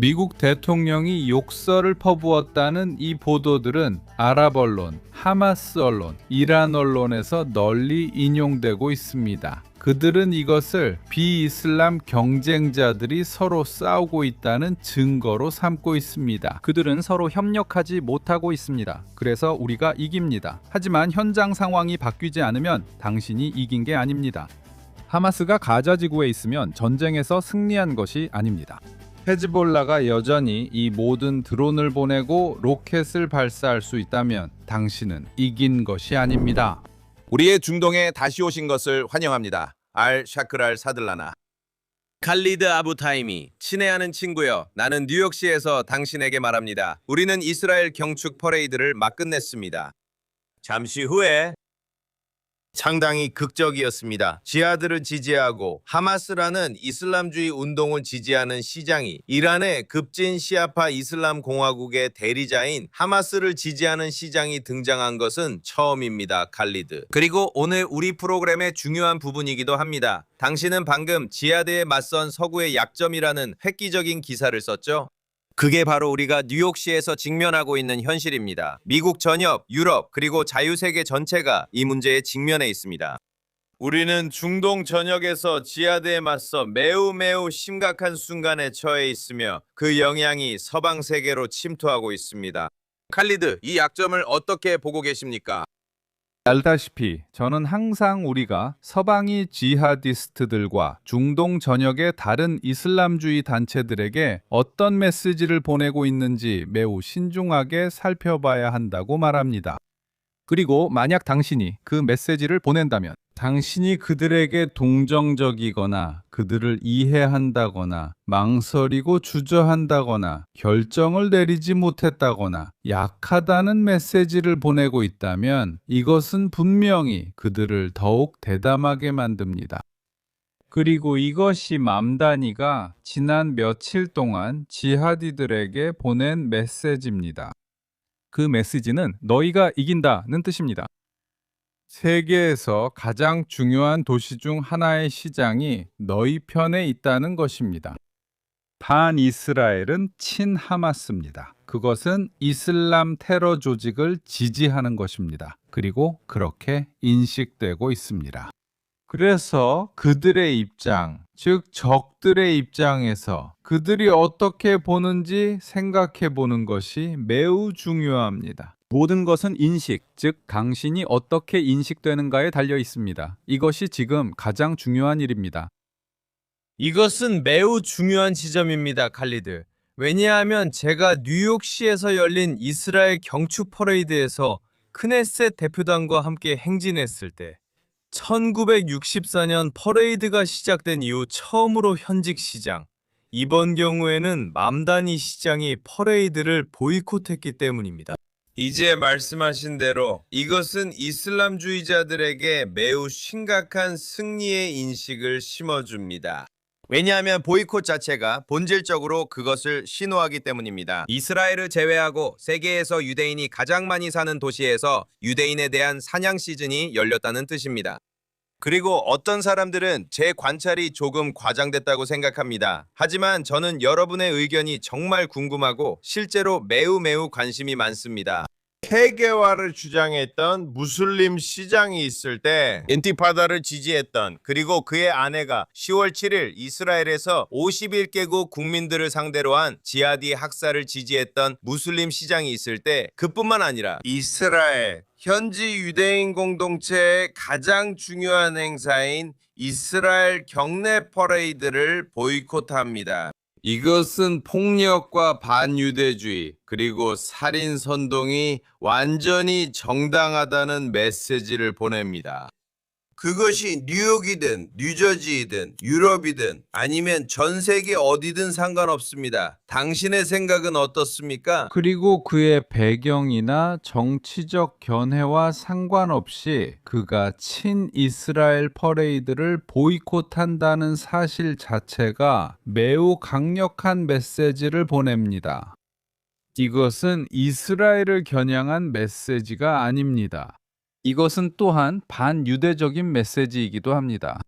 미국 대통령이 욕설을 퍼부었다는 이 보도들은 아랍 언론, 하마스 언론, 이란 언론에서 널리 인용되고 있습니다. 그들은 이것을 비이슬람 경쟁자들이 서로 싸우고 있다는 증거로 삼고 있습니다. 그들은 서로 협력하지 못하고 있습니다. 그래서 우리가 이깁니다. 하지만 현장 상황이 바뀌지 않으면 당신이 이긴 게 아닙니다. 하마스가 가자 지구에 있으면 전쟁에서 승리한 것이 아닙니다. 헤즈볼라가 여전히 이 모든 드론을 보내고 로켓을 발사할 수 있다면 당신은 이긴 것이 아닙니다. 우리의 중동에 다시 오신 것을 환영합니다. 알 샤크랄 사들라나. 칼리드 아부 타이미, 친애하는 친구여, 나는 뉴욕시에서 당신에게 말합니다. 우리는 이스라엘 경축 퍼레이드를 막 끝냈습니다. 잠시 후에 상당히 극적이었습니다. 지하드를 지지하고 하마스라는 이슬람주의 운동을 지지하는 시장이 이란의 급진 시아파 이슬람 공화국의 대리자인 하마스를 지지하는 시장이 등장한 것은 처음입니다. 칼리드. 그리고 오늘 우리 프로그램의 중요한 부분이기도 합니다. 당신은 방금 지하드에 맞선 서구의 약점이라는 획기적인 기사를 썼죠? 그게 바로 우리가 뉴욕시에서 직면하고 있는 현실입니다. 미국 전역, 유럽, 그리고 자유세계 전체가 이 문제에 직면해 있습니다. 우리는 중동 전역에서 지하드에 맞서 매우 심각한 순간에 처해 있으며 그 영향이 서방 세계로 침투하고 있습니다. 칼리드, 이 약점을 어떻게 보고 계십니까? 알다시피 저는 항상 우리가 서방이 지하디스트들과 중동 전역의 다른 이슬람주의 단체들에게 어떤 메시지를 보내고 있는지 매우 신중하게 살펴봐야 한다고 말합니다. 그리고 만약 당신이 그 메시지를 보낸다면 당신이 그들에게 동정적이거나 그들을 이해한다거나 망설이고 주저한다거나 결정을 내리지 못했다거나 약하다는 메시지를 보내고 있다면 이것은 분명히 그들을 더욱 대담하게 만듭니다. 그리고 이것이 맘다니가 지난 며칠 동안 지하디들에게 보낸 메시지입니다. 그 메시지는 너희가 이긴다는 뜻입니다. 세계에서 가장 중요한 도시 중 하나의 시장이 너희 편에 있다는 것입니다. 반이스라엘은 친하마스입니다. 그것은 이슬람 테러 조직을 지지하는 것입니다. 그리고 그렇게 인식되고 있습니다. 그래서 그들의 입장, 즉 적들의 입장에서 그들이 어떻게 보는지 생각해 보는 것이 매우 중요합니다. 모든 것은 인식, 즉 당신이 어떻게 인식되는가에 달려 있습니다. 이것이 지금 가장 중요한 일입니다. 이것은 매우 중요한 지점입니다, 칼리드. 왜냐하면 제가 뉴욕시에서 열린 이스라엘 경축 퍼레이드에서 크네셋 대표단과 함께 행진했을 때 1964년 퍼레이드가 시작된 이후 처음으로 현직 시장, 이번 경우에는 맘다니 시장이 퍼레이드를 보이콧했기 때문입니다. 이제 말씀하신 대로 이것은 이슬람주의자들에게 매우 심각한 승리의 인식을 심어줍니다. 왜냐하면 보이콧 자체가 본질적으로 그것을 신호하기 때문입니다. 이스라엘을 제외하고 세계에서 유대인이 가장 많이 사는 도시에서 유대인에 대한 사냥 시즌이 열렸다는 뜻입니다. 그리고 어떤 사람들은 제 관찰이 조금 과장됐다고 생각합니다. 하지만 저는 여러분의 의견이 정말 궁금하고 실제로 매우 관심이 많습니다. 세계화를 주장했던 무슬림 시장이 있을 때 인티파다를 지지했던, 그리고 그의 아내가 10월 7일 이스라엘에서 51개국 국민들을 상대로 한 지하디 학살을 지지했던 무슬림 시장이 있을 때 그뿐만 아니라 이스라엘 현지 유대인 공동체의 가장 중요한 행사인 이스라엘 경내 퍼레이드를 보이콧합니다. 이것은 폭력과 반유대주의 그리고 살인 선동이 완전히 정당하다는 메시지를 보냅니다. 그것이 뉴욕이든 뉴저지이든 유럽이든 아니면 전 세계 어디든 상관없습니다. 당신의 생각은 어떻습니까? 그리고 그의 배경이나 정치적 견해와 상관없이 그가 친이스라엘 퍼레이드를 보이콧한다는 사실 자체가 매우 강력한 메시지를 보냅니다. 이것은 이스라엘을 겨냥한 메시지가 아닙니다. 이것은 또한 반유대적인 메시지이기도 합니다.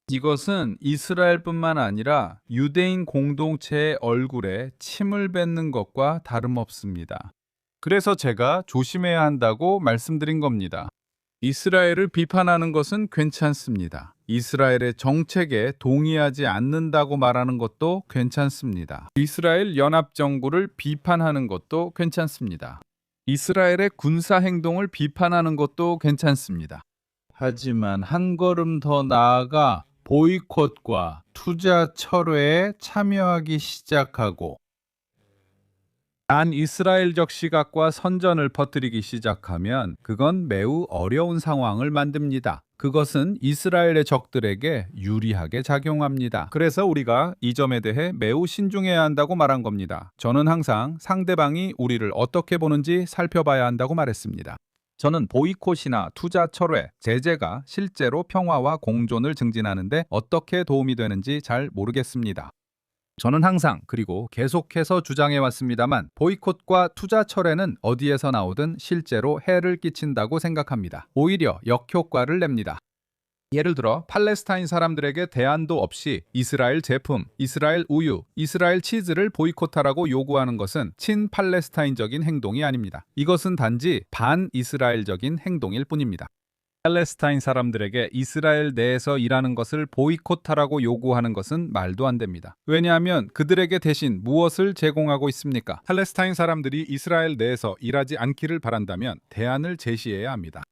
이것은 이스라엘뿐만 아니라 유대인 공동체의 얼굴에 침을 뱉는 것과 다름없습니다. 그래서 제가 조심해야 한다고 말씀드린 겁니다. 이스라엘을 비판하는 것은 괜찮습니다. 이스라엘의 정책에 동의하지 않는다고 말하는 것도 괜찮습니다. 이스라엘 연합정부를 비판하는 것도 괜찮습니다. 이스라엘의 군사 행동을 비판하는 것도 괜찮습니다. 하지만 한 걸음 더 나아가 보이콧과 투자 철회에 참여하기 시작하고 이스라엘적 시각과 선전을 퍼뜨리기 시작하면 그건 매우 어려운 상황을 만듭니다. 그것은 이스라엘의 적들에게 유리하게 작용합니다. 그래서 우리가 이 점에 대해 매우 신중해야 한다고 말한 겁니다. 저는 항상 상대방이 우리를 어떻게 보는지 살펴봐야 한다고 말했습니다. 저는 보이콧이나 투자 철회, 제재가 실제로 평화와 공존을 증진하는데 어떻게 도움이 되는지 잘 모르겠습니다. 저는 항상 그리고 계속해서 주장해 왔습니다만 보이콧과 투자 철회는 어디에서 나오든 실제로 해를 끼친다고 생각합니다. 오히려 역효과를 냅니다. 예를 들어 팔레스타인 사람들에게 대안도 없이 이스라엘 제품, 이스라엘 우유, 이스라엘 치즈를 보이콧하라고 요구하는 것은 친팔레스타인적인 행동이 아닙니다. 이것은 단지 반이스라엘적인 행동일 뿐입니다. 팔레스타인 사람들에게 이스라엘 내에서 일하는 것을 보이콧하라고 요구하는 것은 말도 안 됩니다. 왜냐하면 그들에게 대신 무엇을 제공하고 있습니까? 팔레스타인 사람들이 이스라엘 내에서 일하지 않기를 바란다면 대안을 제시해야 합니다.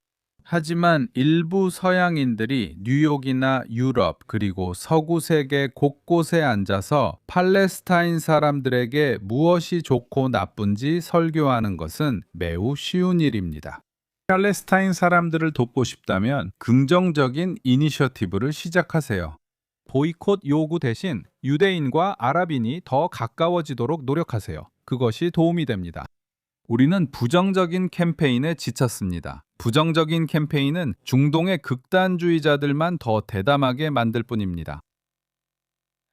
하지만 일부 서양인들이 뉴욕이나 유럽 그리고 서구 세계 곳곳에 앉아서 팔레스타인 사람들에게 무엇이 좋고 나쁜지 설교하는 것은 매우 쉬운 일입니다. 팔레스타인 사람들을 돕고 싶다면 긍정적인 이니셔티브를 시작하세요. 보이콧 요구 대신 유대인과 아랍인이 더 가까워지도록 노력하세요. 그것이 도움이 됩니다. 우리는 부정적인 캠페인에 지쳤습니다. 부정적인 캠페인은 중동의 극단주의자들만 더 대담하게 만들 뿐입니다.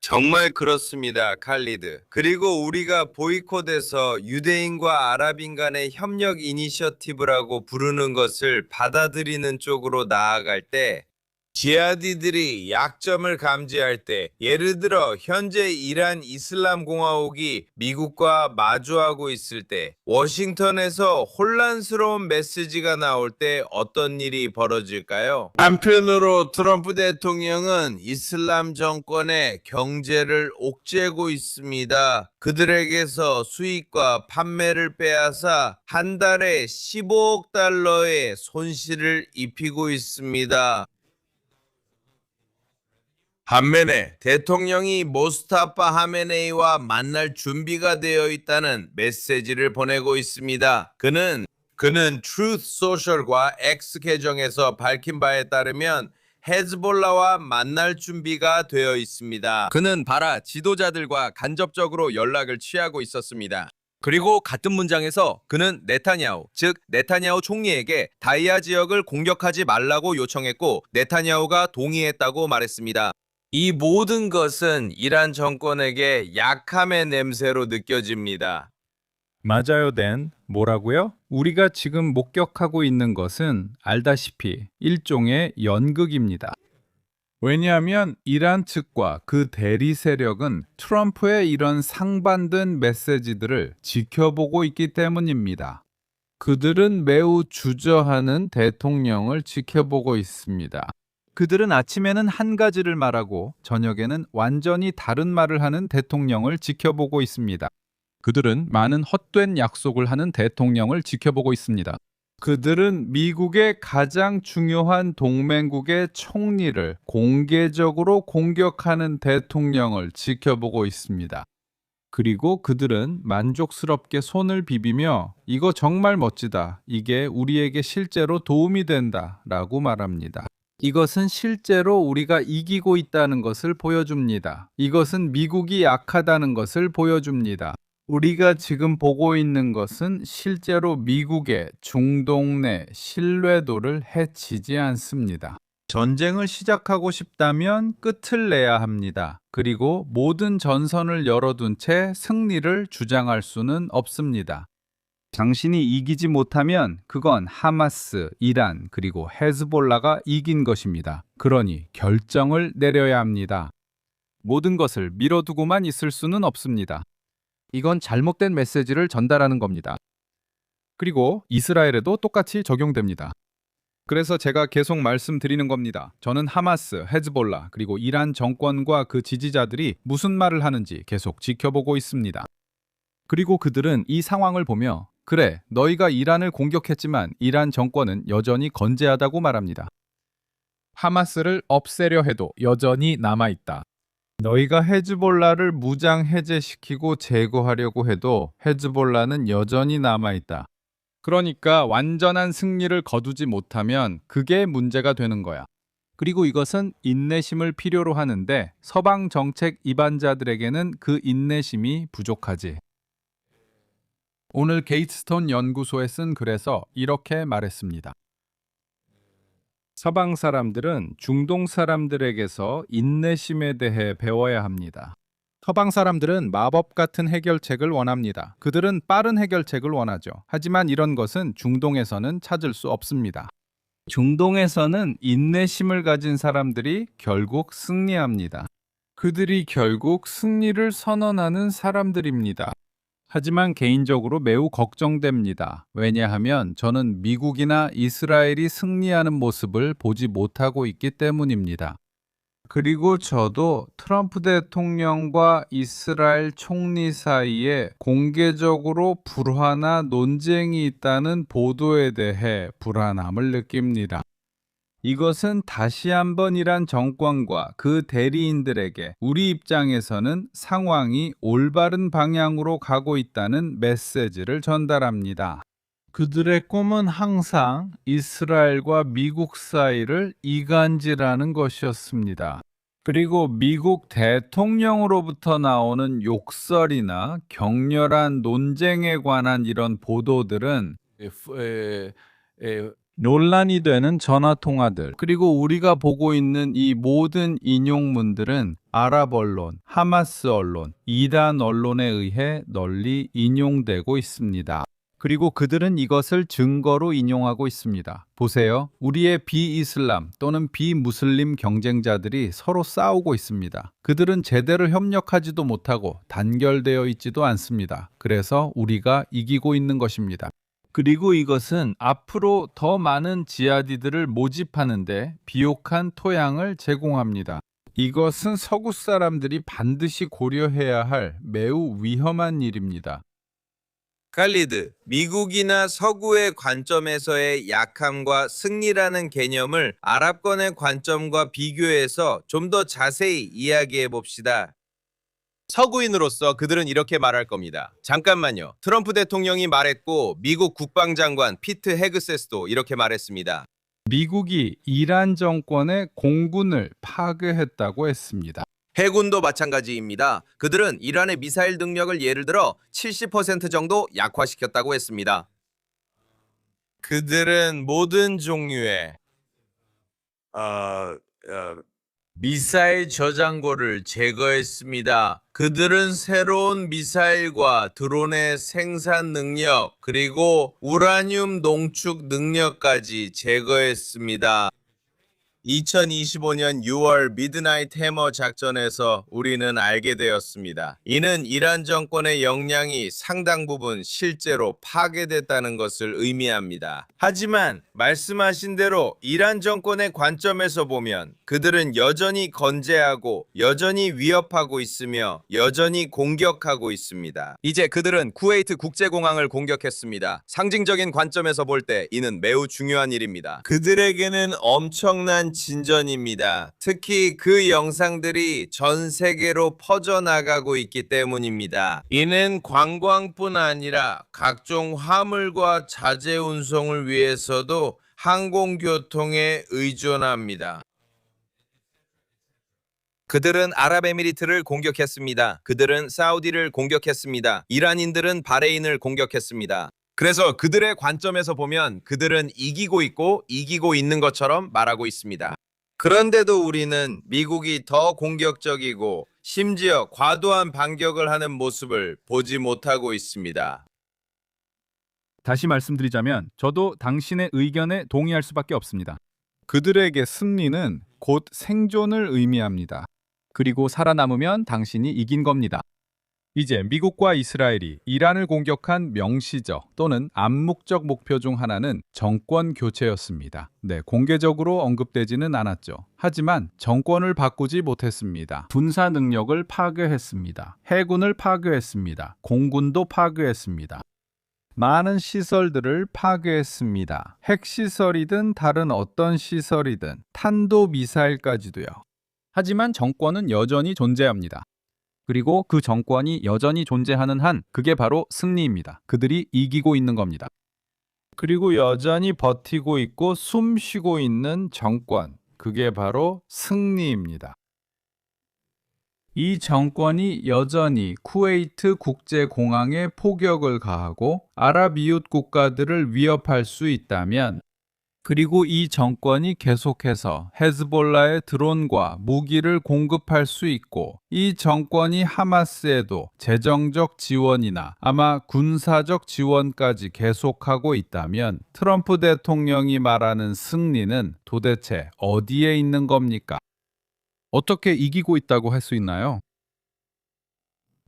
정말 그렇습니다, 칼리드. 그리고 우리가 보이콧에서 유대인과 아랍인 간의 협력 이니셔티브라고 부르는 것을 받아들이는 쪽으로 나아갈 때 지하디들이 약점을 감지할 때, 예를 들어 현재 이란 이슬람 공화국이 미국과 마주하고 있을 때, 워싱턴에서 혼란스러운 메시지가 나올 때 어떤 일이 벌어질까요? 한편으로 트럼프 대통령은 이슬람 정권의 경제를 옥죄고 있습니다. 그들에게서 수익과 판매를 빼앗아 한 달에 15억 달러의 손실을 입히고 있습니다. 반면에 대통령이 모스타파 하메네이와 만날 준비가 되어 있다는 메시지를 보내고 있습니다. 그는 Truth Social과 X 계정에서 밝힌 바에 따르면 헤즈볼라와 만날 준비가 되어 있습니다. 그는 바라 지도자들과 간접적으로 연락을 취하고 있었습니다. 그리고 같은 문장에서 그는 네타냐후, 즉 네타냐후 총리에게 다이아 지역을 공격하지 말라고 요청했고 네타냐후가 동의했다고 말했습니다. 이 모든 것은 이란 정권에게 약함의 냄새로 느껴집니다. 맞아요, 댄. 뭐라고요? 우리가 지금 목격하고 있는 것은 알다시피 일종의 연극입니다. 왜냐하면 이란 측과 그 대리 세력은 트럼프의 이런 상반된 메시지들을 지켜보고 있기 때문입니다. 그들은 매우 주저하는 대통령을 지켜보고 있습니다. 그들은 아침에는 한 가지를 말하고 저녁에는 완전히 다른 말을 하는 대통령을 지켜보고 있습니다. 그들은 많은 헛된 약속을 하는 대통령을 지켜보고 있습니다. 그들은 미국의 가장 중요한 동맹국의 총리를 공개적으로 공격하는 대통령을 지켜보고 있습니다. 그리고 그들은 만족스럽게 손을 비비며 이거 정말 멋지다. 이게 우리에게 실제로 도움이 된다. 라고 말합니다. 이것은 실제로 우리가 이기고 있다는 것을 보여줍니다. 이것은 미국이 약하다는 것을 보여줍니다. 우리가 지금 보고 있는 것은 실제로 미국의 중동 내 신뢰도를 해치지 않습니다. 전쟁을 시작하고 싶다면 끝을 내야 합니다. 그리고 모든 전선을 열어둔 채 승리를 주장할 수는 없습니다. 당신이 이기지 못하면 그건 하마스, 이란, 그리고 헤즈볼라가 이긴 것입니다. 그러니 결정을 내려야 합니다. 모든 것을 미뤄두고만 있을 수는 없습니다. 이건 잘못된 메시지를 전달하는 겁니다. 그리고 이스라엘에도 똑같이 적용됩니다. 그래서 제가 계속 말씀드리는 겁니다. 저는 하마스, 헤즈볼라, 그리고 이란 정권과 그 지지자들이 무슨 말을 하는지 계속 지켜보고 있습니다. 그리고 그들은 이 상황을 보며 그래, 너희가 이란을 공격했지만 이란 정권은 여전히 건재하다고 말합니다. 하마스를 없애려 해도 여전히 남아있다. 너희가 헤즈볼라를 무장 해제시키고 제거하려고 해도 헤즈볼라는 여전히 남아있다. 그러니까 완전한 승리를 거두지 못하면 그게 문제가 되는 거야. 그리고 이것은 인내심을 필요로 하는데 서방 정책 이반자들에게는 그 인내심이 부족하지. 오늘 게이트스톤 연구소에 쓴 글에서 이렇게 말했습니다. 서방 사람들은 중동 사람들에게서 인내심에 대해 배워야 합니다. 서방 사람들은 마법 같은 해결책을 원합니다. 그들은 빠른 해결책을 원하죠. 하지만 이런 것은 중동에서는 찾을 수 없습니다. 중동에서는 인내심을 가진 사람들이 결국 승리합니다. 그들이 결국 승리를 선언하는 사람들입니다. 하지만 개인적으로 매우 걱정됩니다. 왜냐하면 저는 미국이나 이스라엘이 승리하는 모습을 보지 못하고 있기 때문입니다. 그리고 저도 트럼프 대통령과 이스라엘 총리 사이에 공개적으로 불화나 논쟁이 있다는 보도에 대해 불안함을 느낍니다. 이것은 다시 한번 이란 정권과 그 대리인들에게 우리 입장에서는 상황이 올바른 방향으로 가고 있다는 메시지를 전달합니다. 그들의 꿈은 항상 이스라엘과 미국 사이를 이간질하는 것이었습니다. 그리고 미국 대통령으로부터 나오는 욕설이나 격렬한 논쟁에 관한 이런 보도들은 논란이 되는 전화통화들, 그리고 우리가 보고 있는 이 모든 인용문들은 아랍 언론, 하마스 언론, 이란 언론에 의해 널리 인용되고 있습니다. 그리고 그들은 이것을 증거로 인용하고 있습니다. 보세요. 우리의 비이슬람 또는 비무슬림 경쟁자들이 서로 싸우고 있습니다. 그들은 제대로 협력하지도 못하고 단결되어 있지도 않습니다. 그래서 우리가 이기고 있는 것입니다. 그리고 이것은 앞으로 더 많은 지하디들을 모집하는데 비옥한 토양을 제공합니다. 이것은 서구 사람들이 반드시 고려해야 할 매우 위험한 일입니다. 칼리드, 미국이나 서구의 관점에서의 약함과 승리라는 개념을 아랍권의 관점과 비교해서 좀 더 자세히 이야기해 봅시다. 서구인으로서 그들은 이렇게 말할 겁니다. 잠깐만요. 트럼프 대통령이 말했고 미국 국방장관 피트 헤그세스도 이렇게 말했습니다. 미국이 이란 정권의 공군을 파괴했다고 했습니다. 해군도 마찬가지입니다. 그들은 이란의 미사일 능력을 예를 들어 70% 정도 약화시켰다고 했습니다. 그들은 모든 종류의 미사일 저장고를 제거했습니다. 그들은 새로운 미사일과 드론의 생산 능력, 그리고 우라늄 농축 능력까지 제거했습니다. 2025년 6월 미드나잇 해머 작전에서 우리는 알게 되었습니다. 이는 이란 정권의 역량이 상당 부분 실제로 파괴됐다는 것을 의미합니다. 하지만 말씀하신 대로 이란 정권의 관점에서 보면 그들은 여전히 건재하고 여전히 위협하고 있으며 여전히 공격하고 있습니다. 이제 그들은 쿠웨이트 국제공항을 공격했습니다. 상징적인 관점에서 볼 때 이는 매우 중요한 일입니다. 그들에게는 엄청난 진전입니다. 특히 그 영상들이 전 세계로 퍼져나가고 있기 때문입니다. 이는 관광뿐 아니라 각종 화물과 자재 운송을 위해서도 항공교통에 의존합니다. 그들은 아랍에미리트를 공격했습니다. 그들은 사우디를 공격했습니다. 이란인들은 바레인을 공격했습니다. 그래서 그들의 관점에서 보면 그들은 이기고 있고 이기고 있는 것처럼 말하고 있습니다. 그런데도 우리는 미국이 더 공격적이고 심지어 과도한 반격을 하는 모습을 보지 못하고 있습니다. 다시 말씀드리자면 저도 당신의 의견에 동의할 수밖에 없습니다. 그들에게 승리는 곧 생존을 의미합니다. 그리고 살아남으면 당신이 이긴 겁니다. 이제 미국과 이스라엘이 이란을 공격한 명시적 또는 암묵적 목표 중 하나는 정권 교체였습니다. 네, 공개적으로 언급되지는 않았죠. 하지만 정권을 바꾸지 못했습니다. 군사 능력을 파괴했습니다. 해군을 파괴했습니다. 공군도 파괴했습니다. 많은 시설들을 파괴했습니다. 핵시설이든 다른 어떤 시설이든 탄도미사일까지도요. 하지만 정권은 여전히 존재합니다. 그리고 그 정권이 여전히 존재하는 한 그게 바로 승리입니다. 그들이 이기고 있는 겁니다. 그리고 여전히 버티고 있고 숨 쉬고 있는 정권, 그게 바로 승리입니다. 이 정권이 여전히 쿠웨이트 국제공항에 포격을 가하고 아랍이웃 국가들을 위협할 수 있다면, 그리고 이 정권이 계속해서 헤즈볼라의 드론과 무기를 공급할 수 있고, 이 정권이 하마스에도 재정적 지원이나 아마 군사적 지원까지 계속하고 있다면 트럼프 대통령이 말하는 승리는 도대체 어디에 있는 겁니까? 어떻게 이기고 있다고 할 수 있나요?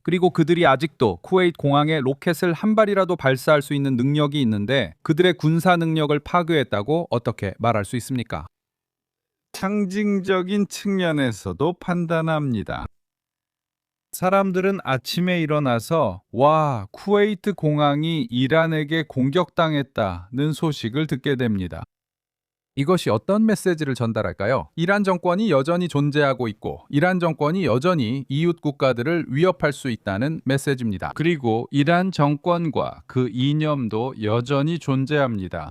그리고 그들이 아직도 쿠웨이트 공항에 로켓을 한 발이라도 발사할 수 있는 능력이 있는데 그들의 군사 능력을 파괴했다고 어떻게 말할 수 있습니까? 상징적인 측면에서도 판단합니다. 사람들은 아침에 일어나서 와, 쿠웨이트 공항이 이란에게 공격당했다는 소식을 듣게 됩니다. 이것이 어떤 메시지를 전달할까요? 이란 정권이 여전히 존재하고 있고 이란 정권이 여전히 이웃 국가들을 위협할 수 있다는 메시지입니다. 그리고 이란 정권과 그 이념도 여전히 존재합니다.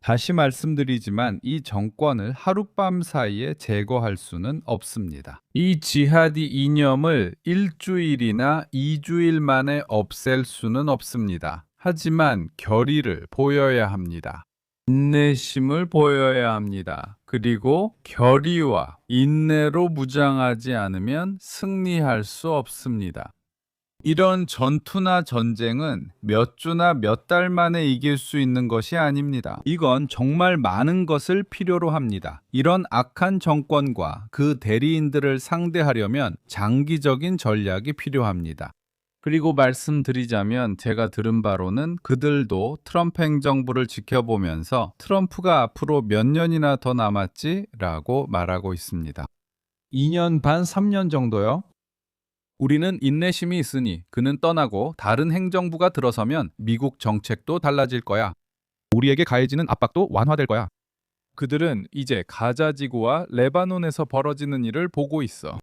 다시 말씀드리지만 이 정권을 하룻밤 사이에 제거할 수는 없습니다. 이 지하디 이념을 일주일이나 2주일 만에 없앨 수는 없습니다. 하지만 결의를 보여야 합니다. 인내심을 보여야 합니다. 그리고 결의와 인내로 무장하지 않으면 승리할 수 없습니다. 이런 전투나 전쟁은 몇 주나 몇 달 만에 이길 수 있는 것이 아닙니다. 이건 정말 많은 것을 필요로 합니다. 이런 악한 정권과 그 대리인들을 상대하려면 장기적인 전략이 필요합니다. 그리고 말씀드리자면 제가 들은 바로는 그들도 트럼프 행정부를 지켜보면서 트럼프가 앞으로 몇 년이나 더 남았지? 라고 말하고 있습니다. 2년 반, 3년 정도요? 우리는 인내심이 있으니 그는 떠나고 다른 행정부가 들어서면 미국 정책도 달라질 거야. 우리에게 가해지는 압박도 완화될 거야. 그들은 이제 가자 지구와 레바논에서 벌어지는 일을 보고 있어.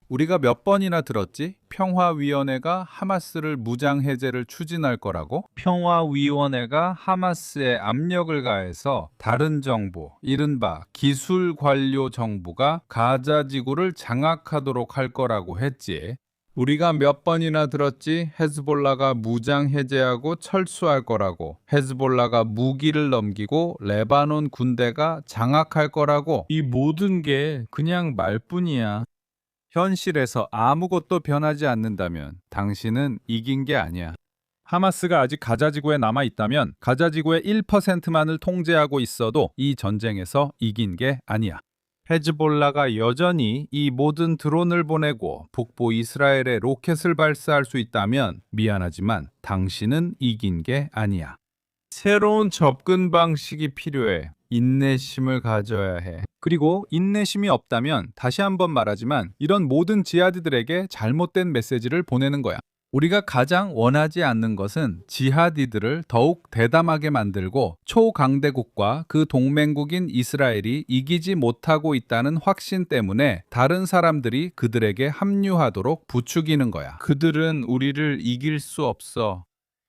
우리가 몇 번이나 들었지? 평화위원회가 하마스를 무장해제를 추진할 거라고? 평화위원회가 하마스에 압력을 가해서 다른 정부, 이른바 기술관료 정부가 가자 지구를 장악하도록 할 거라고 했지. 우리가 몇 번이나 들었지? 헤즈볼라가 무장해제하고 철수할 거라고. 헤즈볼라가 무기를 넘기고 레바논 군대가 장악할 거라고. 이 모든 게 그냥 말뿐이야. 현실에서 아무것도 변하지 않는다면 당신은 이긴 게 아니야. 하마스가 아직 가자 지구에 남아 있다면 가자 지구의 1%만을 통제하고 있어도 이 전쟁에서 이긴 게 아니야. 헤즈볼라가 여전히 이 모든 드론을 보내고 북부 이스라엘에 로켓을 발사할 수 있다면 미안하지만 당신은 이긴 게 아니야. 새로운 접근 방식이 필요해. 인내심을 가져야 해. 그리고 인내심이 없다면 다시 한번 말하지만 이런 모든 지하디들에게 잘못된 메시지를 보내는 거야. 우리가 가장 원하지 않는 것은 지하디들을 더욱 대담하게 만들고 초강대국과 그 동맹국인 이스라엘이 이기지 못하고 있다는 확신 때문에 다른 사람들이 그들에게 합류하도록 부추기는 거야. 그들은 우리를 이길 수 없어.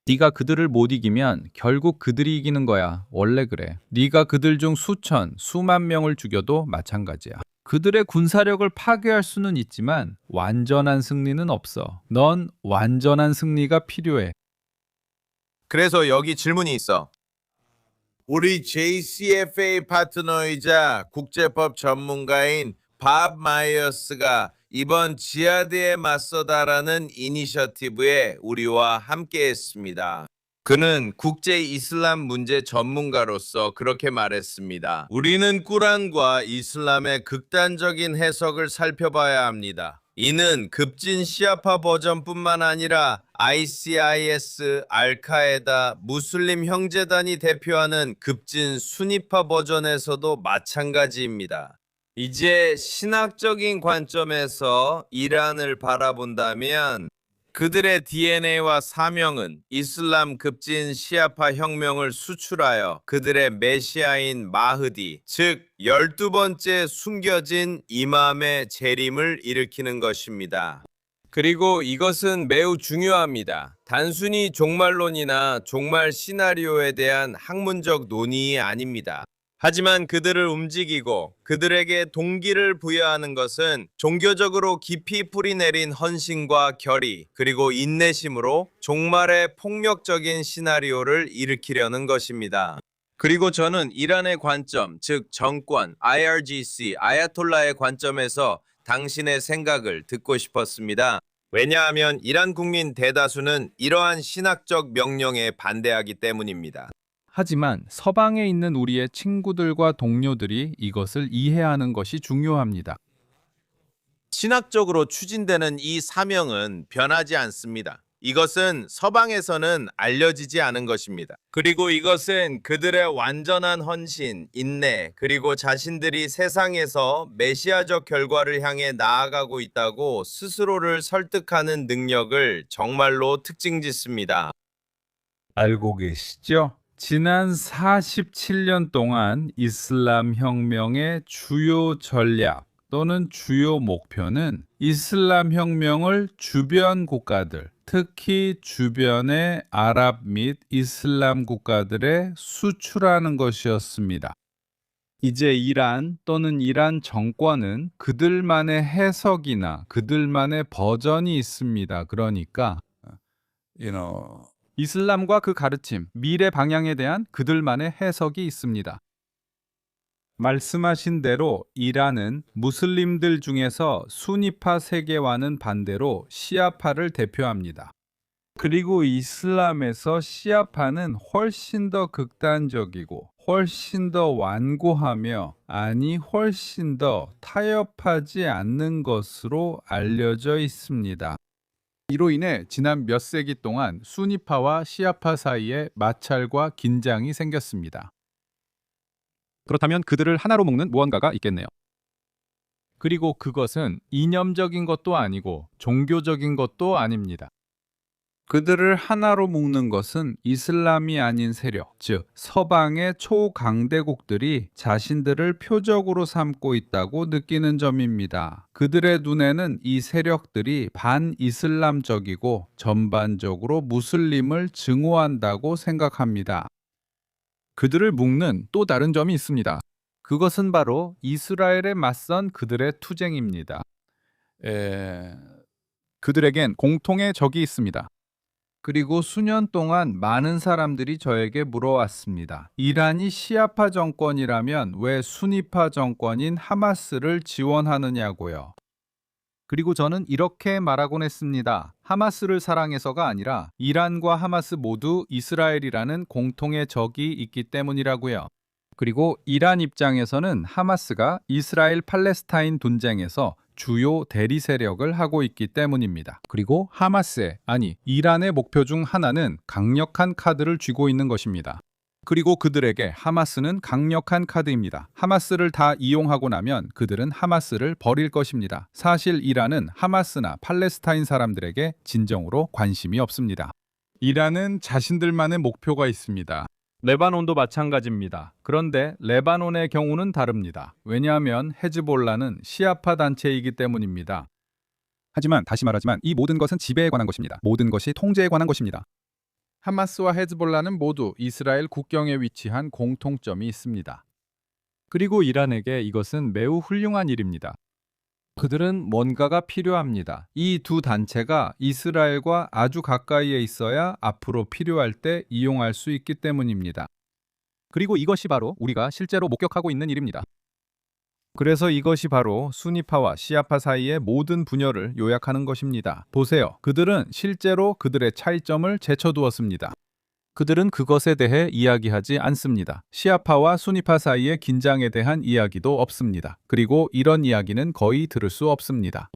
네가 그들을 못 이기면 결국 그들이 이기는 거야. 원래 그래. 네가 그들 중 수천, 수만 명을 죽여도 마찬가지야. 그들의 군사력을 파괴할 수는 있지만 완전한 승리는 없어. 넌 완전한 승리가 필요해. 그래서 여기 질문이 있어. 우리 JCFA 파트너이자 국제법 전문가인 밥 마이어스가 이번 지하드에 맞서다라는 이니셔티브에 우리와 함께했습니다. 그는 국제 이슬람 문제 전문가로서 그렇게 말했습니다. 우리는 꾸란과 이슬람의 극단적인 해석을 살펴봐야 합니다. 이는 급진 시아파 버전뿐만 아니라 ICIS, 알카에다, 무슬림 형제단이 대표하는 급진 수니파 버전에서도 마찬가지입니다. 이제 신학적인 관점에서 이란을 바라본다면 그들의 DNA와 사명은 이슬람 급진 시아파 혁명을 수출하여 그들의 메시아인 마흐디, 즉 12번째 숨겨진 이맘의 재림을 일으키는 것입니다. 그리고 이것은 매우 중요합니다. 단순히 종말론이나 종말 시나리오에 대한 학문적 논의이 아닙니다. 하지만 그들을 움직이고 그들에게 동기를 부여하는 것은 종교적으로 깊이 뿌리내린 헌신과 결의, 그리고 인내심으로 종말의 폭력적인 시나리오를 일으키려는 것입니다. 그리고 저는 이란의 관점, 즉 정권, IRGC, 아야톨라의 관점에서 당신의 생각을 듣고 싶었습니다. 왜냐하면 이란 국민 대다수는 이러한 신학적 명령에 반대하기 때문입니다. 하지만 서방에 있는 우리의 친구들과 동료들이 이것을 이해하는 것이 중요합니다. 신학적으로 추진되는 이 사명은 변하지 않습니다. 이것은 서방에서는 알려지지 않은 것입니다. 그리고 이것은 그들의 완전한 헌신, 인내, 그리고 자신들이 세상에서 메시아적 결과를 향해 나아가고 있다고 스스로를 설득하는 능력을 정말로 특징짓습니다. 알고 계시죠? 지난 47년 동안 이슬람 혁명의 주요 전략 또는 주요 목표는 이슬람 혁명을 주변 국가들, 특히 주변의 아랍 및 이슬람 국가들에 수출하는 것이었습니다. 이제 이란 또는 이란 정권은 그들만의 해석이나 그들만의 버전이 있습니다. 그러니까 이슬람과 그 가르침, 미래 방향에 대한 그들만의 해석이 있습니다. 말씀하신 대로 이란은 무슬림들 중에서 수니파 세계와는 반대로 시아파를 대표합니다. 그리고 이슬람에서 시아파는 훨씬 더 극단적이고 훨씬 더 완고하며 훨씬 더 타협하지 않는 것으로 알려져 있습니다. 이로 인해 지난 몇 세기 동안 수니파와 시아파 사이에 마찰과 긴장이 생겼습니다. 그렇다면 그들을 하나로 묶는 무언가가 있겠네요. 그리고 그것은 이념적인 것도 아니고 종교적인 것도 아닙니다. 그들을 하나로 묶는 것은 이슬람이 아닌 세력, 즉 서방의 초강대국들이 자신들을 표적으로 삼고 있다고 느끼는 점입니다. 그들의 눈에는 이 세력들이 반이슬람적이고 전반적으로 무슬림을 증오한다고 생각합니다. 그들을 묶는 또 다른 점이 있습니다. 그것은 바로 이스라엘에 맞선 그들의 투쟁입니다. 그들에겐 공통의 적이 있습니다. 그리고 수년 동안 많은 사람들이 저에게 물어왔습니다. 이란이 시아파 정권이라면 왜 수니파 정권인 하마스를 지원하느냐고요. 그리고 저는 이렇게 말하곤 했습니다. 하마스를 사랑해서가 아니라 이란과 하마스 모두 이스라엘이라는 공통의 적이 있기 때문이라고요. 그리고 이란 입장에서는 하마스가 이스라엘 팔레스타인 분쟁에서 주요 대리 세력을 하고 있기 때문입니다. 그리고 이란의 목표 중 하나는 강력한 카드를 쥐고 있는 것입니다. 그리고 그들에게 하마스는 강력한 카드입니다. 하마스를 다 이용하고 나면 그들은 하마스를 버릴 것입니다. 사실 이란은 하마스나 팔레스타인 사람들에게 진정으로 관심이 없습니다. 이란은 자신들만의 목표가 있습니다. 레바논도 마찬가지입니다. 그런데 레바논의 경우는 다릅니다. 왜냐하면 헤즈볼라는 시아파 단체이기 때문입니다. 하지만 다시 말하지만 이 모든 것은 지배에 관한 것입니다. 모든 것이 통제에 관한 것입니다. 하마스와 헤즈볼라는 모두 이스라엘 국경에 위치한 공통점이 있습니다. 그리고 이란에게 이것은 매우 훌륭한 일입니다. 그들은 뭔가가 필요합니다. 이 두 단체가 이스라엘과 아주 가까이에 있어야 앞으로 필요할 때 이용할 수 있기 때문입니다. 그리고 이것이 바로 우리가 실제로 목격하고 있는 일입니다. 그래서 이것이 바로 수니파와 시아파 사이의 모든 분열을 요약하는 것입니다. 보세요. 그들은 실제로 그들의 차이점을 제쳐두었습니다. 그들은 그것에 대해 이야기하지 않습니다. 시아파와 수니파 사이의 긴장에 대한 이야기도 없습니다. 그리고 이런 이야기는 거의 들을 수 없습니다.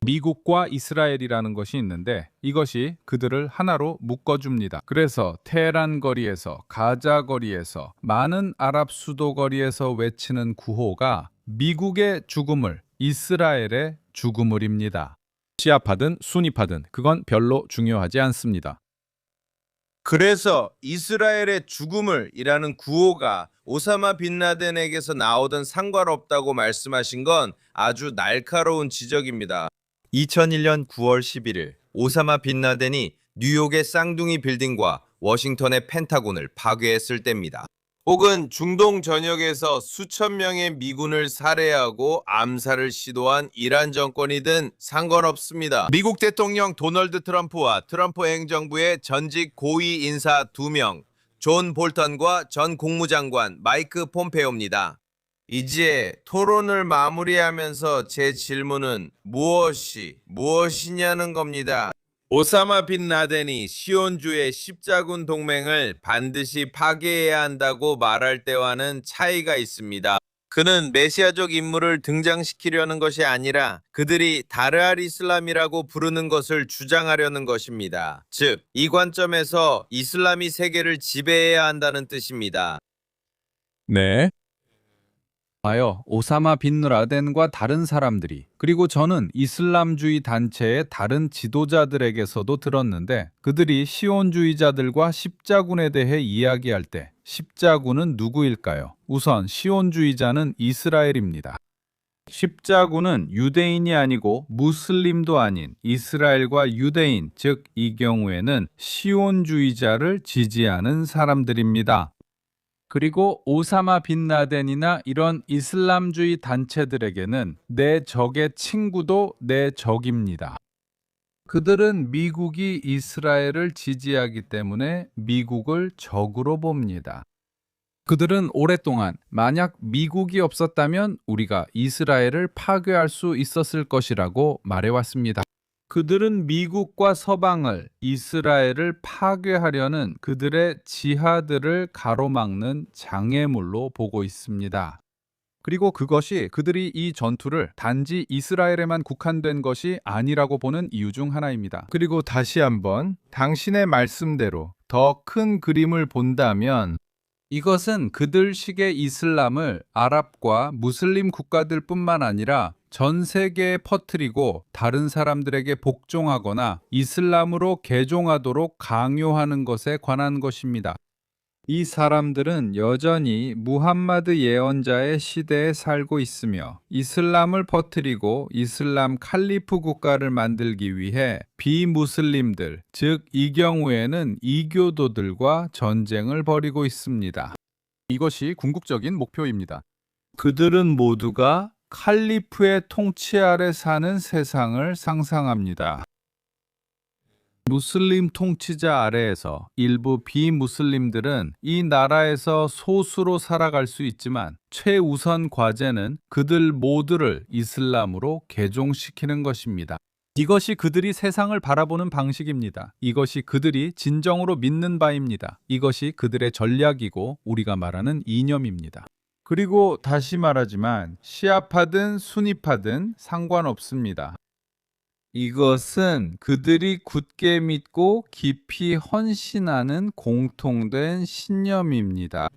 미국과 이스라엘이라는 것이 있는데 이것이 그들을 하나로 묶어줍니다. 그래서 테헤란 거리에서, 가자 거리에서, 많은 아랍 수도 거리에서 외치는 구호가 미국의 죽음을, 이스라엘의 죽음을입니다. 시아파든 수니파든 그건 별로 중요하지 않습니다. 그래서 이스라엘의 죽음을이라는 구호가 오사마 빈 라덴에게서 나오든 상관없다고 말씀하신 건 아주 날카로운 지적입니다. 2001년 9월 11일 오사마 빈 라덴이 뉴욕의 쌍둥이 빌딩과 워싱턴의 펜타곤을 파괴했을 때입니다. 혹은 중동 전역에서 수천 명의 미군을 살해하고 암살을 시도한 이란 정권이든 상관없습니다. 미국 대통령 도널드 트럼프와 트럼프 행정부의 전직 고위 인사 2명, 존 볼턴과 전 국무장관 마이크 폼페오입니다. 이제 토론을 마무리하면서 제 질문은 무엇이냐는 겁니다. 오사마 빈 라덴이 시온주의 십자군 동맹을 반드시 파괴해야 한다고 말할 때와는 차이가 있습니다. 그는 메시아적 인물을 등장시키려는 것이 아니라 그들이 다르알 이슬람이라고 부르는 것을 주장하려는 것입니다. 즉, 이 관점에서 이슬람이 세계를 지배해야 한다는 뜻입니다. 네. 하여 오사마 빈 라덴과 다른 사람들이, 그리고 저는 이슬람주의 단체의 다른 지도자들에게서도 들었는데 그들이 시온주의자들과 십자군에 대해 이야기할 때 십자군은 누구일까요? 우선 시온주의자는 이스라엘입니다. 십자군은 유대인이 아니고 무슬림도 아닌 이스라엘과 유대인, 즉 이 경우에는 시온주의자를 지지하는 사람들입니다. 그리고 오사마 빈 라덴이나 이런 이슬람주의 단체들에게는 내 적의 친구도 내 적입니다. 그들은 미국이 이스라엘을 지지하기 때문에 미국을 적으로 봅니다. 그들은 오랫동안 만약 미국이 없었다면 우리가 이스라엘을 파괴할 수 있었을 것이라고 말해왔습니다. 그들은 미국과 서방을, 이스라엘을 파괴하려는 그들의 지하들을 가로막는 장애물로 보고 있습니다. 그리고 그것이 그들이 이 전투를 단지 이스라엘에만 국한된 것이 아니라고 보는 이유 중 하나입니다. 그리고 다시 한번 당신의 말씀대로 더 큰 그림을 본다면 이것은 그들식의 이슬람을 아랍과 무슬림 국가들뿐만 아니라 전 세계에 퍼뜨리고 다른 사람들에게 복종하거나 이슬람으로 개종하도록 강요하는 것에 관한 것입니다. 이 사람들은 여전히 무함마드 예언자의 시대에 살고 있으며 이슬람을 퍼뜨리고 이슬람 칼리프 국가를 만들기 위해 비무슬림들, 즉 이 경우에는 이교도들과 전쟁을 벌이고 있습니다. 이것이 궁극적인 목표입니다. 그들은 모두가 칼리프의 통치 아래 사는 세상을 상상합니다. 무슬림 통치자 아래에서 일부 비무슬림들은 이 나라에서 소수로 살아갈 수 있지만 최우선 과제는 그들 모두를 이슬람으로 개종시키는 것입니다. 이것이 그들이 세상을 바라보는 방식입니다. 이것이 그들이 진정으로 믿는 바입니다. 이것이 그들의 전략이고 우리가 말하는 이념입니다. 그리고 다시 말하지만 시아파든 수니파든 상관없습니다. 이것은 그들이 굳게 믿고 깊이 헌신하는 공통된 신념입니다.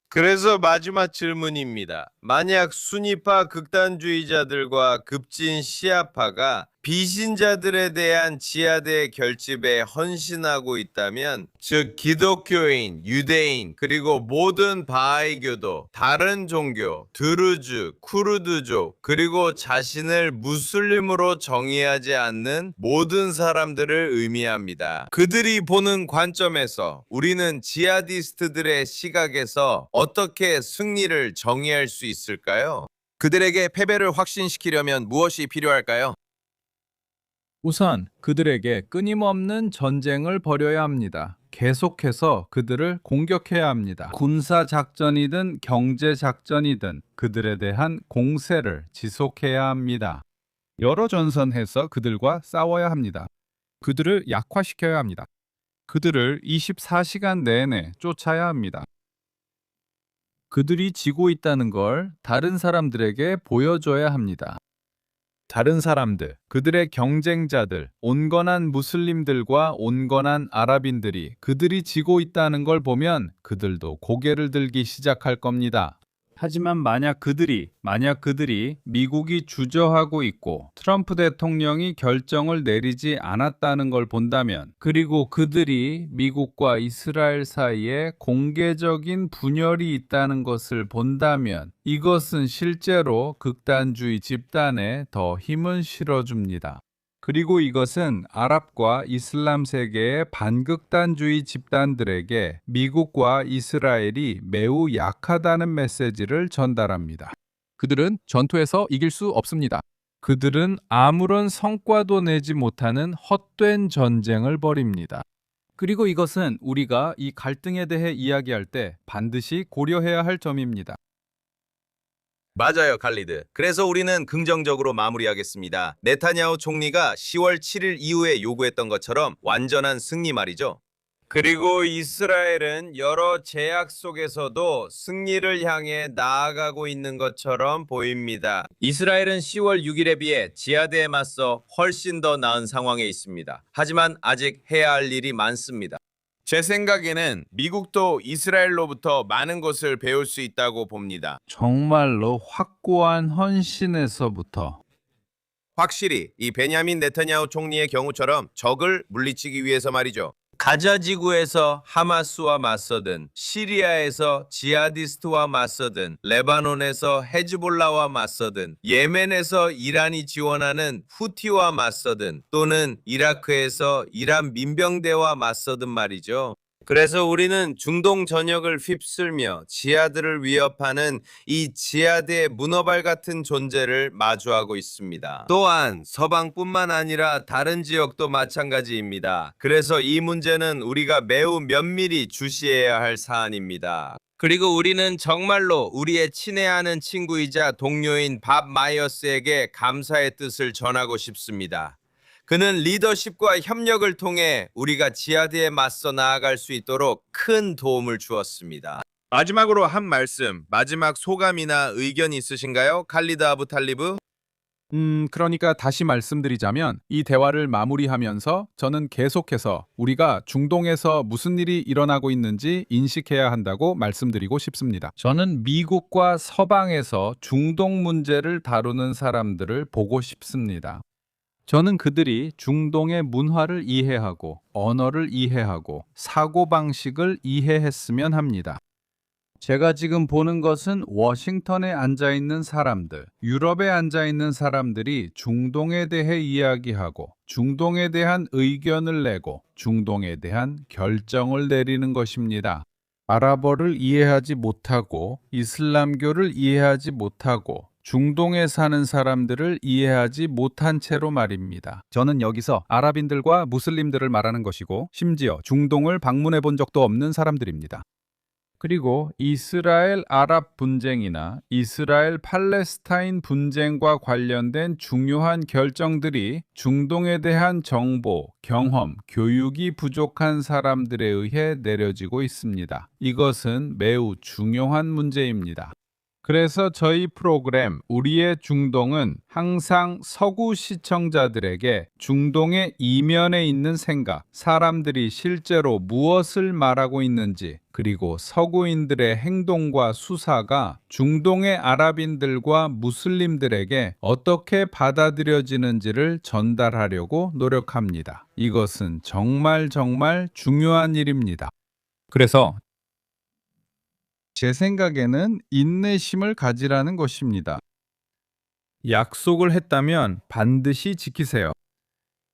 그래서 마지막 질문입니다. 만약 수니파 극단주의자들과 급진 시아파가 비신자들에 대한 지하대 결집에 헌신하고 있다면, 즉 기독교인, 유대인, 그리고 모든 바하이교도, 다른 종교, 드루즈, 쿠르드족, 그리고 자신을 무슬림으로 정의하지 않는 모든 사람들을 의미합니다. 그들이 보는 관점에서 우리는 지하디스트들의 시각에서 어떻게 승리를 정의할 수 있을까요? 그들에게 패배를 확신시키려면 무엇이 필요할까요? 우선 그들에게 끊임없는 전쟁을 벌여야 합니다. 계속해서 그들을 공격해야 합니다. 군사 작전이든 경제 작전이든 그들에 대한 공세를 지속해야 합니다. 여러 전선에서 그들과 싸워야 합니다. 그들을 약화시켜야 합니다. 그들을 24시간 내내 쫓아야 합니다. 그들이 지고 있다는 걸 다른 사람들에게 보여줘야 합니다. 다른 사람들, 그들의 경쟁자들, 온건한 무슬림들과 온건한 아랍인들이 그들이 지고 있다는 걸 보면 그들도 고개를 들기 시작할 겁니다. 하지만 만약 그들이 미국이 주저하고 있고 트럼프 대통령이 결정을 내리지 않았다는 걸 본다면, 그리고 그들이 미국과 이스라엘 사이에 공개적인 분열이 있다는 것을 본다면, 이것은 실제로 극단주의 집단에 더 힘을 실어줍니다. 그리고 이것은 아랍과 이슬람 세계의 반극단주의 집단들에게 미국과 이스라엘이 매우 약하다는 메시지를 전달합니다. 그들은 전투에서 이길 수 없습니다. 그들은 아무런 성과도 내지 못하는 헛된 전쟁을 벌입니다. 그리고 이것은 우리가 이 갈등에 대해 이야기할 때 반드시 고려해야 할 점입니다. 맞아요, 칼리드. 그래서 우리는 긍정적으로 마무리하겠습니다. 네타냐후 총리가 10월 7일 이후에 요구했던 것처럼 완전한 승리 말이죠. 그리고 이스라엘은 여러 제약 속에서도 승리를 향해 나아가고 있는 것처럼 보입니다. 이스라엘은 10월 6일에 비해 지하드에 맞서 훨씬 더 나은 상황에 있습니다. 하지만 아직 해야 할 일이 많습니다. 제 생각에는 미국도 이스라엘로부터 많은 것을 배울 수 있다고 봅니다. 정말로 확고한 헌신에서부터 확실히 이 베냐민 네타냐후 총리의 경우처럼 적을 물리치기 위해서 말이죠. 가자 지구에서 하마스와 맞서든, 시리아에서 지하디스트와 맞서든, 레바논에서 헤즈볼라와 맞서든, 예멘에서 이란이 지원하는 후티와 맞서든, 또는 이라크에서 이란 민병대와 맞서든 말이죠. 그래서 우리는 중동 전역을 휩쓸며 지하드를 위협하는 이 지하드의 문어발 같은 존재를 마주하고 있습니다. 또한 서방뿐만 아니라 다른 지역도 마찬가지입니다. 그래서 이 문제는 우리가 매우 면밀히 주시해야 할 사안입니다. 그리고 우리는 정말로 우리의 친애하는 친구이자 동료인 밥 마이어스에게 감사의 뜻을 전하고 싶습니다. 그는 리더십과 협력을 통해 우리가 지하드에 맞서 나아갈 수 있도록 큰 도움을 주었습니다. 마지막으로 한 말씀, 마지막 소감이나 의견 있으신가요? 칼리드 아부 탈리브? 그러니까 다시 말씀드리자면, 이 대화를 마무리하면서 저는 계속해서 우리가 중동에서 무슨 일이 일어나고 있는지 인식해야 한다고 말씀드리고 싶습니다. 저는 미국과 서방에서 중동 문제를 다루는 사람들을 보고 싶습니다. 저는 그들이 중동의 문화를 이해하고 언어를 이해하고 사고방식을 이해했으면 합니다. 제가 지금 보는 것은 워싱턴에 앉아 있는 사람들, 유럽에 앉아 있는 사람들이 중동에 대해 이야기하고 중동에 대한 의견을 내고 중동에 대한 결정을 내리는 것입니다. 아랍어를 이해하지 못하고 이슬람교를 이해하지 못하고 중동에 사는 사람들을 이해하지 못한 채로 말입니다. 저는 여기서 아랍인들과 무슬림들을 말하는 것이고, 심지어 중동을 방문해 본 적도 없는 사람들입니다. 그리고 이스라엘 아랍 분쟁이나 이스라엘 팔레스타인 분쟁과 관련된 중요한 결정들이 중동에 대한 정보, 경험, 교육이 부족한 사람들에 의해 내려지고 있습니다. 이것은 매우 중요한 문제입니다. 그래서 저희 프로그램 우리의 중동은 항상 서구 시청자들에게 중동의 이면에 있는 생각, 사람들이 실제로 무엇을 말하고 있는지, 그리고 서구인들의 행동과 수사가 중동의 아랍인들과 무슬림들에게 어떻게 받아들여지는지를 전달하려고 노력합니다. 이것은 정말 중요한 일입니다. 그래서 제 생각에는 인내심을 가지라는 것입니다. 약속을 했다면 반드시 지키세요.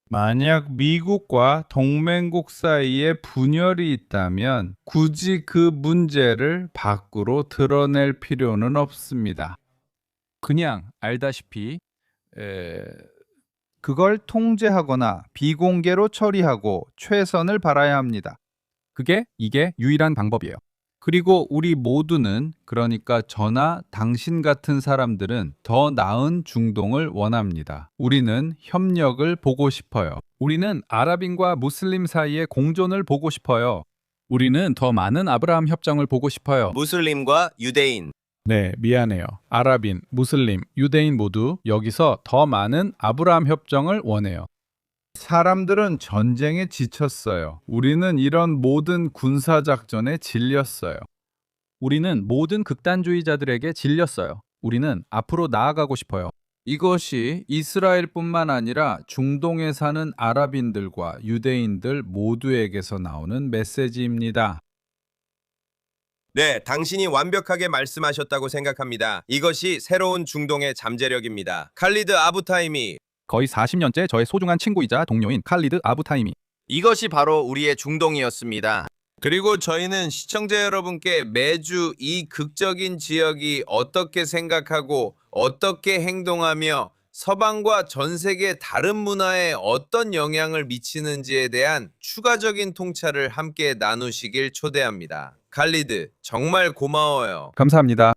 만약 미국과 동맹국 사이에 분열이 있다면 굳이 그 문제를 밖으로 드러낼 필요는 없습니다. 그냥 알다시피 그걸 통제하거나 비공개로 처리하고 최선을 바라야 합니다. 이게 유일한 방법이에요. 그리고 우리 모두는, 그러니까 저나 당신 같은 사람들은 더 나은 중동을 원합니다. 우리는 협력을 보고 싶어요. 우리는 아랍인과 무슬림 사이의 공존을 보고 싶어요. 우리는 더 많은 아브라함 협정을 보고 싶어요. 무슬림과 유대인. 네, 미안해요. 아랍인, 무슬림, 유대인 모두 여기서 더 많은 아브라함 협정을 원해요. 사람들은 전쟁에 지쳤어요. 우리는 이런 모든 군사작전에 질렸어요. 우리는 모든 극단주의자들에게 질렸어요. 우리는 앞으로 나아가고 싶어요. 이것이 이스라엘뿐만 아니라 중동에 사는 아랍인들과 유대인들 모두에게서 나오는 메시지입니다. 네, 당신이 완벽하게 말씀하셨다고 생각합니다. 이것이 새로운 중동의 잠재력입니다. 칼리드 아부타임이 거의 40년째 저의 소중한 친구이자 동료인 칼리드 아부타임이 이것이 바로 우리의 중동이었습니다. 그리고 저희는 시청자 여러분께 매주 이 극적인 지역이 어떻게 생각하고 어떻게 행동하며 서방과 전 세계 다른 문화에 어떤 영향을 미치는지에 대한 추가적인 통찰을 함께 나누시길 초대합니다. 칼리드, 정말 고마워요. 감사합니다.